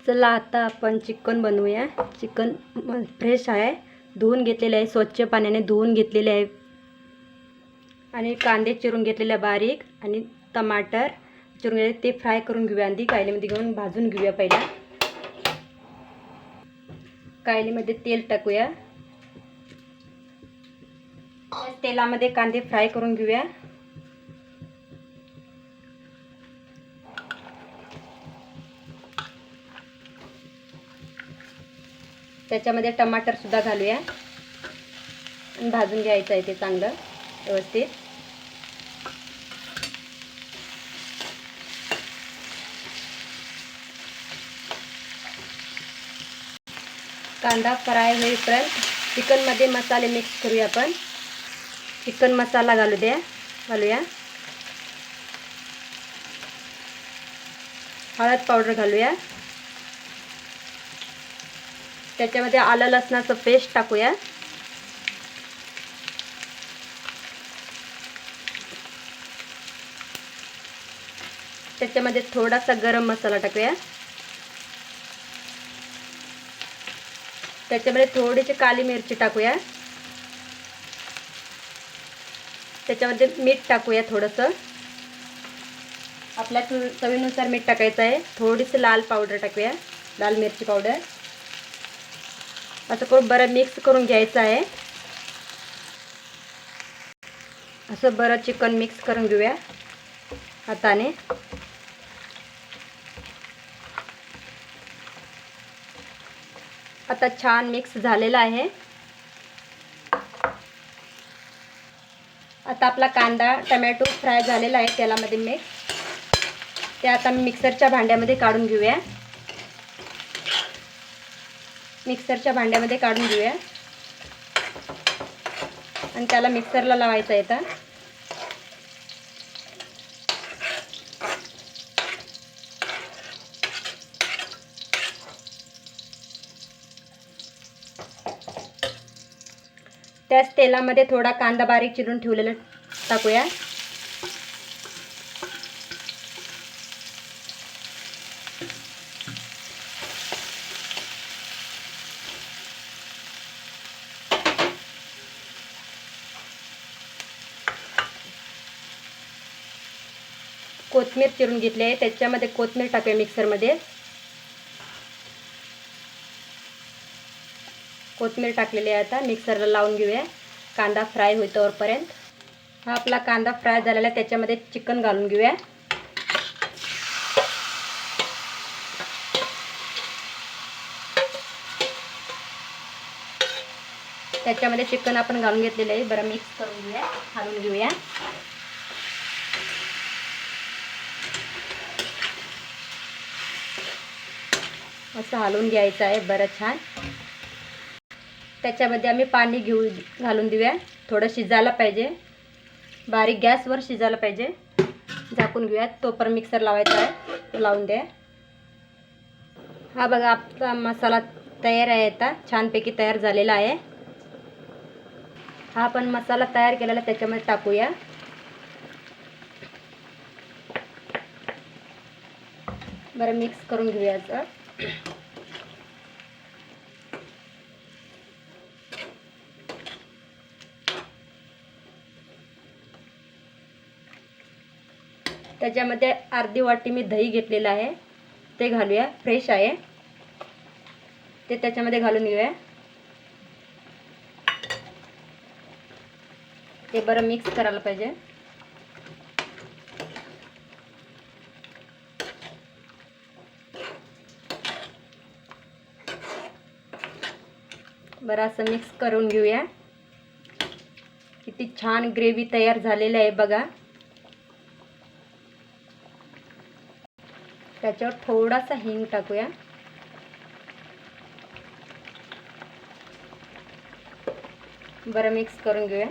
चला आता आपण चिकन बनवूया। चिकन फ्रेश आहे, धुवून घेतलेले आहे, स्वच्छ पाण्याने धुवून घेतलेले आहे आणि कांदे चिरून घेतलेले बारीक आणि टमाटर चिरून घेतले ते फ्राय करून घेऊया। आधी कायलीमध्ये घेऊन भाजून घेऊया। पहिला कायलीमध्ये तेल टाकूया, तेलामध्ये कांदे फ्राय करून घेऊया। त्याच्यामध्ये टमाटर सुद्धा घालूया आणि भाजून घ्यायचं आहे ते चांगलं व्यवस्थित। कांदा फ्राय होईपर्यंत चिकनमध्ये मसाले मिक्स करूया। आपण चिकन मसाला घालूया, हळद पावडर घालूया, त्याच्यामध्ये आलं लसणाचं पेस्ट टाकूया, त्याच्यामध्ये थोडासा गरम मसाला टाकूया, त्याच्यामध्ये थोडीशी काली मिरची टाकूया, त्याच्यामध्ये मीठ टाकूया, थोडंसं आपल्या चवीनुसार मीठ टाकायचं आहे। थोडीशी लाल पावडर टाकूया, लाल मिरची पावडर। असं करून बरं मिक्स करून घ्यायचं आहे। असं बरं चिकन मिक्स करून घेऊया हाताने। आता छान मिक्स झालेला आहे। आता आपला कांदा टमॅटो फ्राय झालेला आहे तेलामध्ये मिक्स, ते आता मिक्सरच्या भांड्यामध्ये काढून घेऊया। आणि त्याला मिक्सरला लावायचं आहे। आता त्याच तेलामध्ये थोडा कांदा बारीक चिरून ठेवलेला टाकूया, कोथिंबीर चिरून घेतली आहे, त्याच्यामध्ये कोथिंबीर टाकूया मिक्सरमध्ये। कोथिंबीर टाकलेली आहे, आता मिक्सरला लावून घेऊया कांदा फ्राय होईतोपर्यंत। हा आपला कांदा फ्राय झालेला आहे, त्याच्यामध्ये चिकन घालून घेऊया। त्याच्यामध्ये चिकन आपण घालून घेतलेलं आहे, बरं मिक्स करून घेऊया, हलवून घेऊया। असं हलवून घ्यायचं आहे बरं छान। त्याच्यामध्ये आम्ही पाणी घालून देऊया, थोडं शिजायला पाहिजे, बारीक गॅसवर शिजायला पाहिजे। झाकून घेऊया, तोपर्यंत मिक्सर लावायचा आहे, लावून द्या। हा बघा आपला मसाला तयार आहे, आता छानपैकी तयार झालेला आहे। हा आपण मसाला तयार केलेला त्याच्यामध्ये टाकूया, बरं मिक्स करून घेऊया। त्याच्यामध्ये अर्धी वाटी मी दही घेतलेलं आहे, ते घालूया, फ्रेश आहे ते त्याच्यामध्ये घालून घेऊया। ते बरं मिक्स करायला पाहिजे। बरं असं मिक्स करून घेऊया। किती छान ग्रेव्ही तयार झालेली आहे बघा। त्याच्यावर थोडासा हिंग टाकूया, बरं मिक्स करून घेऊया।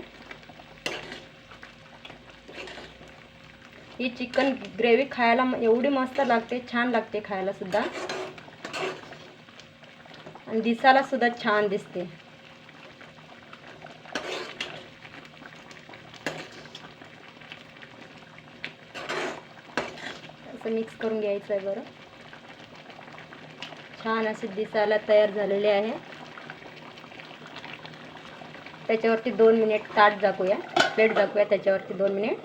ही चिकन ग्रेव्ही खायला एवढी मस्त लागते, छान लागते खायला सुद्धा, आणि दिसायला सुद्धा छान दिसते। असं मिक्स करून घ्यायचं आहे बरं। छान असे दिसायला तयार झालेले आहे. त्याच्यावरती 2 मिनिट ताट झाकूया, प्लेट झाकूया त्याच्यावरती 2 मिनिट.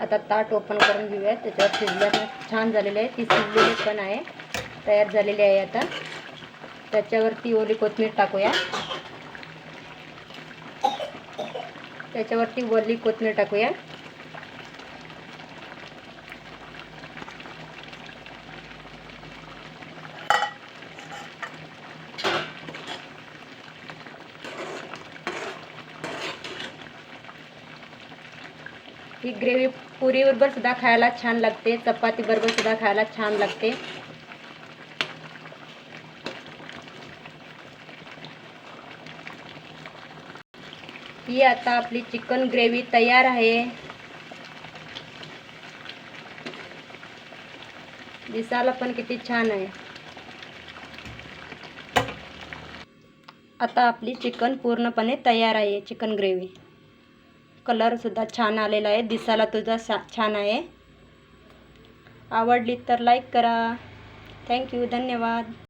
आता ताट ओपन करून घेऊया. त्याच्यावर शिजल्यानं छान झालेले आहे, ती शिजलेली पण आहे, तयार झालेली आहे. आता त्याच्यावरती ओली कोथिंबीर टाकूया. त्याच्यावरती ओली कोथिंबीर टाकूया. ही ग्रेव्ही पुरीबरोबर सुद्धा खायला छान लागते, चपातीबरोबर सुद्धा खायला छान लागते. ही आता आपली चिकन ग्रेव्ही तयार आहे. दिसायला पण किती छान आहे. आता आपली चिकन पूर्णपणे तयार आहे. चिकन ग्रेव्ही कलर सुद्धा छान आलेला आहे, दिसायला तुझा छान आहे. आवडली तर लाईक करा. थँक्यू, धन्यवाद.